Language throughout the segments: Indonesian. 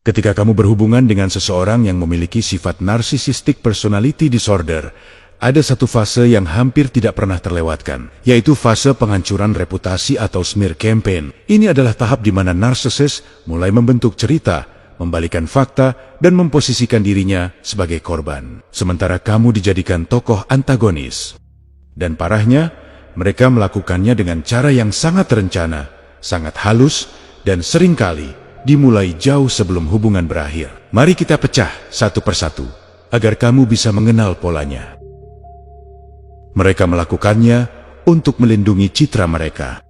Ketika kamu berhubungan dengan seseorang yang memiliki sifat narcissistic personality disorder, ada satu fase yang hampir tidak pernah terlewatkan, yaitu fase penghancuran reputasi atau smear campaign. Ini adalah tahap di mana narsisis mulai membentuk cerita, membalikan fakta, dan memposisikan dirinya sebagai korban. Sementara kamu dijadikan tokoh antagonis. Dan parahnya, mereka melakukannya dengan cara yang sangat terencana, sangat halus, dan seringkali dimulai jauh sebelum hubungan berakhir. Mari kita pecah satu persatu, agar kamu bisa mengenal polanya. Mereka melakukannya untuk melindungi citra mereka.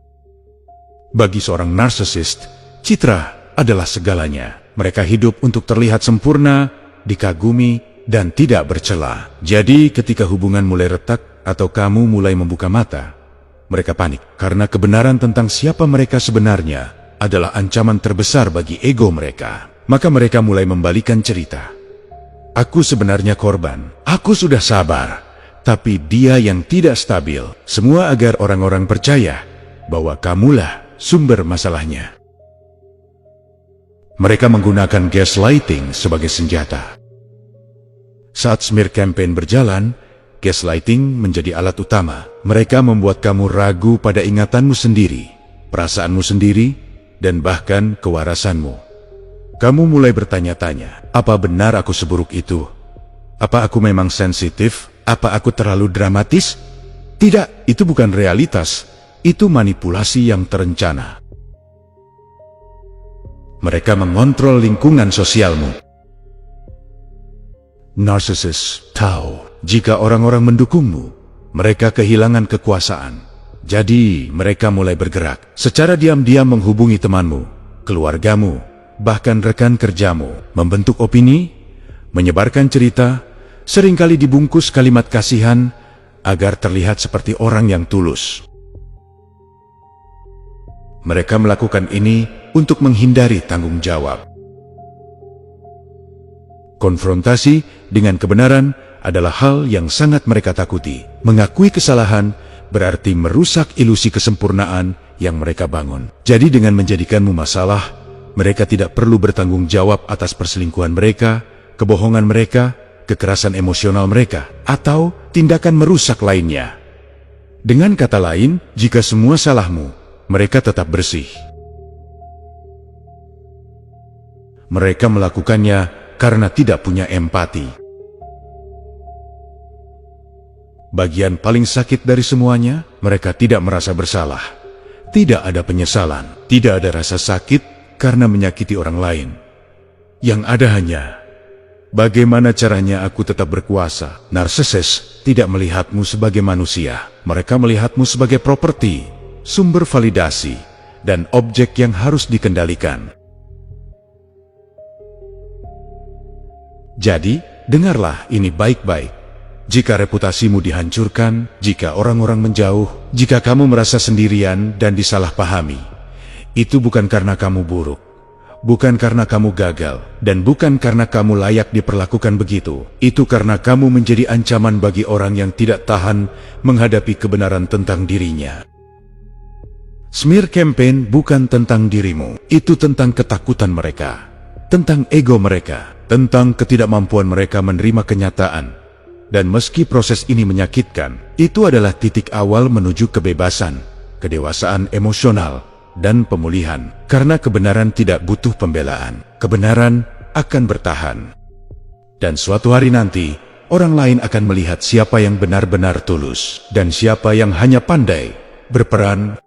Bagi seorang narsisist, citra adalah segalanya. Mereka hidup untuk terlihat sempurna, dikagumi, dan tidak bercela. Jadi ketika hubungan mulai retak atau kamu mulai membuka mata, mereka panik karena kebenaran tentang siapa mereka sebenarnya adalah ancaman terbesar bagi ego mereka. Maka mereka mulai membalikan cerita. Aku sebenarnya korban. Aku sudah sabar. Tapi dia yang tidak stabil. Semua agar orang-orang percaya bahwa kamulah sumber masalahnya. Mereka menggunakan gaslighting sebagai senjata. Saat smear campaign berjalan, gaslighting menjadi alat utama. Mereka membuat kamu ragu pada ingatanmu sendiri, perasaanmu sendiri, dan bahkan kewarasanmu. Kamu mulai bertanya-tanya, apa benar aku seburuk itu? Apa aku memang sensitif? Apa aku terlalu dramatis? Tidak, itu bukan realitas. Itu manipulasi yang terencana. Mereka mengontrol lingkungan sosialmu. Narsisis tahu, jika orang-orang mendukungmu, mereka kehilangan kekuasaan. Jadi, mereka mulai bergerak. Secara diam-diam menghubungi temanmu, keluargamu, bahkan rekan kerjamu. Membentuk opini, menyebarkan cerita, seringkali dibungkus kalimat kasihan, agar terlihat seperti orang yang tulus. Mereka melakukan ini untuk menghindari tanggung jawab. Konfrontasi dengan kebenaran adalah hal yang sangat mereka takuti. Mengakui kesalahan berarti merusak ilusi kesempurnaan yang mereka bangun. Jadi dengan menjadikanmu masalah, mereka tidak perlu bertanggung jawab atas perselingkuhan mereka, kebohongan mereka, kekerasan emosional mereka, atau tindakan merusak lainnya. Dengan kata lain, jika semua salahmu, mereka tetap bersih. Mereka melakukannya karena tidak punya empati. Bagian paling sakit dari semuanya, mereka tidak merasa bersalah. Tidak ada penyesalan, tidak ada rasa sakit karena menyakiti orang lain. Yang ada hanya, bagaimana caranya aku tetap berkuasa? Narsisis tidak melihatmu sebagai manusia. Mereka melihatmu sebagai properti, sumber validasi, dan objek yang harus dikendalikan. Jadi, dengarlah ini baik-baik. Jika reputasimu dihancurkan, jika orang-orang menjauh, jika kamu merasa sendirian dan disalahpahami, itu bukan karena kamu buruk, bukan karena kamu gagal, dan bukan karena kamu layak diperlakukan begitu. Itu karena kamu menjadi ancaman bagi orang yang tidak tahan menghadapi kebenaran tentang dirinya. Smear campaign bukan tentang dirimu, itu tentang ketakutan mereka, tentang ego mereka, tentang ketidakmampuan mereka menerima kenyataan. Dan meski proses ini menyakitkan, itu adalah titik awal menuju kebebasan, kedewasaan emosional, dan pemulihan. Karena kebenaran tidak butuh pembelaan, kebenaran akan bertahan. Dan suatu hari nanti, orang lain akan melihat siapa yang benar-benar tulus, dan siapa yang hanya pandai berperan